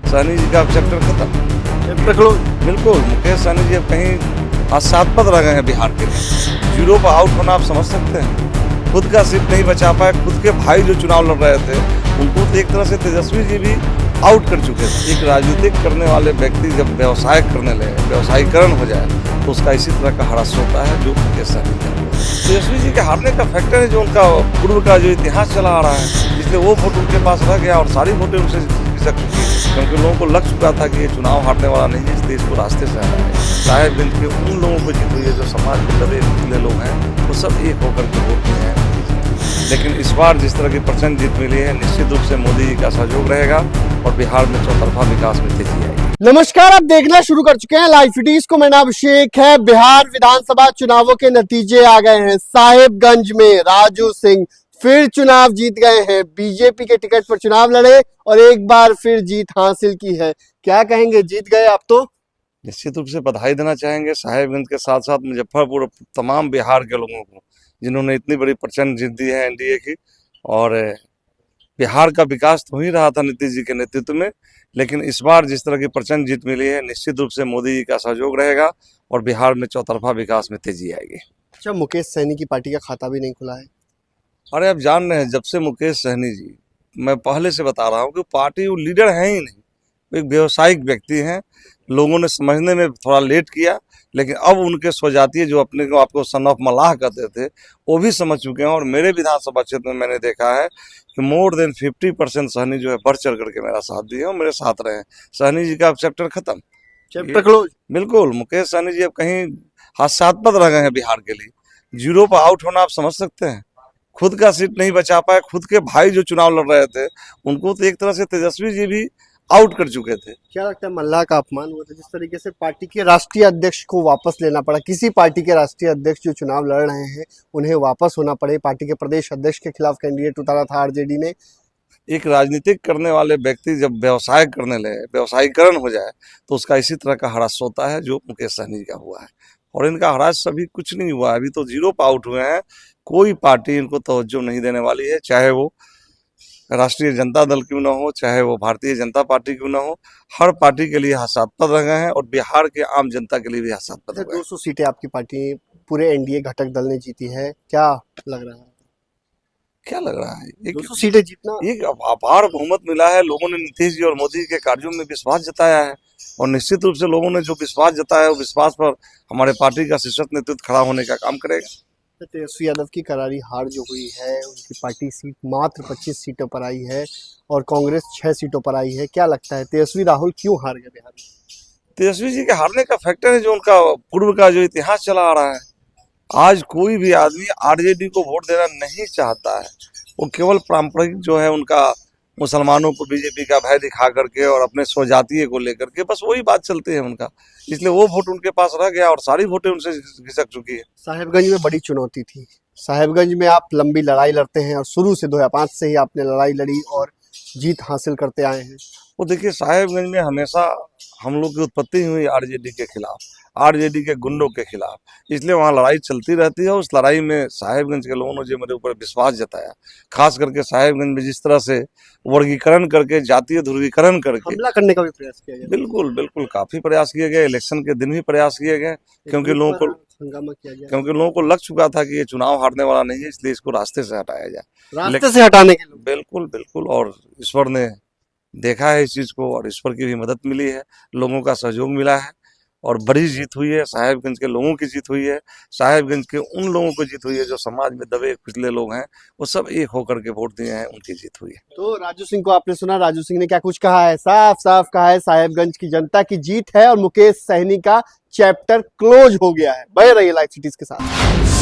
सहनी जी का अब चैप्टर खत्म। Chapter close. बिल्कुल, मुकेश सहनी जी अब कहीं आशास्पद रह गए हैं बिहार के लिए। जीरो पर आउट होना आप समझ सकते हैं। खुद का सीट नहीं बचा पाए, खुद के भाई जो चुनाव लड़ रहे थे उनको तो एक तरह से तेजस्वी जी भी आउट कर चुके थे। एक राजनीतिक करने वाले व्यक्ति जब व्यवसाय करने लगे, व्यवसायीकरण हो जाए, तो उसका इसी तरह का हरास होता है जो मुकेश सहनी का। तेजस्वी जी के हारने का फैक्टर है जो उनका पूर्व का जो इतिहास चला आ रहा है, इसलिए वो वोट उनके पास रह गया और सारी वोटें उनसे खिसक चुकी है। क्योंकि लोगों को लग चुका था कि ये चुनाव हारने वाला नहीं है, इसलिए इसको रास्ते से हटाया है। साहेबगंज के उन लोगों को जीत हुई है जो समाज में दबे कुचले लोग हैं, वो सब एक होकर के वोट दिए हैं। लेकिन इस बार जिस तरह की प्रचंड जीत मिली है, निश्चित रूप से मोदी जी का सहयोग रहेगा और बिहार में चौतरफा विकास में तेजी आएगी। नमस्कार, आप देखना शुरू कर चुके हैं लाइव फिटीज को। मेरा नाम अभिषेक है। बिहार विधानसभा चुनावों के नतीजे आ गए हैं। साहेबगंज में राजू सिंह फिर चुनाव जीत गए हैं। बीजेपी के टिकट पर चुनाव लड़े और एक बार फिर जीत हासिल की है। क्या कहेंगे, जीत गए आप तो? निश्चित रूप से बधाई देना चाहेंगे साहेबगंज के साथ साथ मुजफ्फरपुर, तमाम बिहार के लोगों को जिन्होंने इतनी बड़ी प्रचंड जीत दी है एनडीए की। और बिहार का विकास तो हो ही रहा था नीतीश जी के नेतृत्व में, लेकिन इस बार जिस तरह की प्रचंड जीत मिली है, निश्चित रूप से मोदी जी का सहयोग रहेगा और बिहार में चौतरफा विकास में तेजी आएगी। अच्छा, मुकेश सहनी की पार्टी का खाता भी नहीं खुला है। अरे आप जान रहे हैं, जब से मुकेश सहनी जी, मैं पहले से बता रहा हूँ कि पार्टी वो लीडर है ही नहीं, वो एक व्यावसायिक व्यक्ति हैं। लोगों ने समझने में थोड़ा लेट किया, लेकिन अब उनके स्वजातीय जो अपने को आपको सन ऑफ मलाह कहते थे, वो भी समझ चुके हैं। और मेरे विधानसभा क्षेत्र में मैंने देखा है कि मोर देन 50% सहनी जो है बढ़ चढ़ करके मेरा साथ दिए और मेरे साथ रहे हैं। सहनी जी का अब चैप्टर खत्म, चैप्टर क्लोज। बिल्कुल। मुकेश सहनी जी अब कहीं हास्यास्पद रह गए हैं बिहार के लिए। जीरो पर आउट होना आप समझ सकते हैं। खुद का सीट नहीं बचा पाए, खुद के भाई जो चुनाव लड़ रहे थे उनको तो एक तरह से तेजस्वी जी भी आउट कर चुके थे। क्या लगता है, मल्लाह का अपमान हुआ था जिस तरीके से पार्टी के राष्ट्रीय अध्यक्ष को वापस लेना पड़ा? किसी पार्टी के राष्ट्रीय अध्यक्ष जो चुनाव लड़ रहे हैं उन्हें वापस होना पड़े। पार्टी के प्रदेश अध्यक्ष के खिलाफ कैंडिडेट उतारा था आरजेडी ने। एक राजनीतिक करने वाले व्यक्ति जब व्यवसाय करने लगे, व्यवसायीकरण हो जाए, तो उसका इसी तरह का हरास होता है जो मुकेश सहनी का हुआ है। और इनका हरास अभी कुछ नहीं हुआ, अभी तो जीरो पर आउट हुए हैं। कोई पार्टी इनको तवज्जो नहीं देने वाली है, चाहे वो राष्ट्रीय जनता दल क्यों ना हो, चाहे वो भारतीय जनता पार्टी क्यों ना हो। हर पार्टी के लिए हास्यास्पद रह गए हैं और बिहार के आम जनता के लिए भी हास्यास्पद हो गए। 200 सीटें आपकी पार्टी पूरे एनडीए घटक दल ने जीती है, क्या लग रहा है? क्या लग रहा है? 200 सीटें जीतना एक अपार बहुमत मिला है। लोगों ने नीतीश जी और मोदी जी के कार्यों में विश्वास जताया है और निश्चित रूप से लोगों ने जो विश्वास जताया है, वो विश्वास पर हमारे पार्टी का शीर्ष नेतृत्व खड़ा होने का काम करेगा। तेजस्वी यादव की करारी हार जो हुई है, उनकी पार्टी सीट मात्र 25 सीटों पर आई है और कांग्रेस 6 सीटों पर आई है। क्या लगता है, तेजस्वी राहुल क्यों हार गए बिहार में? तेजस्वी जी के हारने का फैक्टर है जो उनका पूर्व का जो इतिहास चला आ रहा है। आज कोई भी आदमी आरजेडी को वोट देना नहीं चाहता है। वो केवल पारंपरिक जो है उनका मुसलमानों को बीजेपी का भय दिखा करके और अपने स्वजातीय को लेकर के बस वही बात चलती है उनका, इसलिए वो वोट उनके पास रह गया और सारी वोटें उनसे खिसक चुकी है। साहेबगंज में बड़ी चुनौती थी। साहेबगंज में आप लंबी लड़ाई लड़ते हैं और शुरू से 2005 से ही आपने लड़ाई लड़ी और जीत हासिल करते आए हैं। वो देखिए, साहेबगंज में हमेशा हम लोग की उत्पत्ति हुई आरजेडी के खिलाफ, आरजेडी के गुंडों के खिलाफ, इसलिए वहाँ लड़ाई चलती रहती है। उस लड़ाई में साहेबगंज के लोगों ने जो मेरे ऊपर विश्वास जताया, खास करके साहेबगंज में जिस तरह से वर्गीकरण करके, जातीय ध्रुवीकरण करके हमला करने का भी प्रयास किया गया। बिल्कुल बिल्कुल काफी प्रयास किए गए। इलेक्शन के दिन भी प्रयास किए गए, क्योंकि लोगों को हंगामा किया गया, क्योंकि लोगों को लग चुका था कि ये चुनाव हारने वाला नहीं है, इसलिए इसको रास्ते से हटाया जाए। रास्ते से हटाने के लिए। बिल्कुल बिल्कुल। और ईश्वर ने देखा है इस चीज को और ईश्वर की भी मदद मिली है, लोगों का सहयोग मिला है और बड़ी जीत हुई है। साहेबगंज के लोगों की जीत हुई है, साहेबगंज के उन लोगों की जीत हुई है जो समाज में दबे कुचले लोग हैं, वो सब एक होकर के वोट दिए हैं, उनकी जीत हुई है। तो राजू सिंह को आपने सुना, राजू सिंह ने क्या कुछ कहा है? साफ साफ कहा है साहेबगंज की जनता की जीत है और मुकेश सहनी का चैप्टर क्लोज हो गया है। बने रहिए लाइव सिटीज के साथ।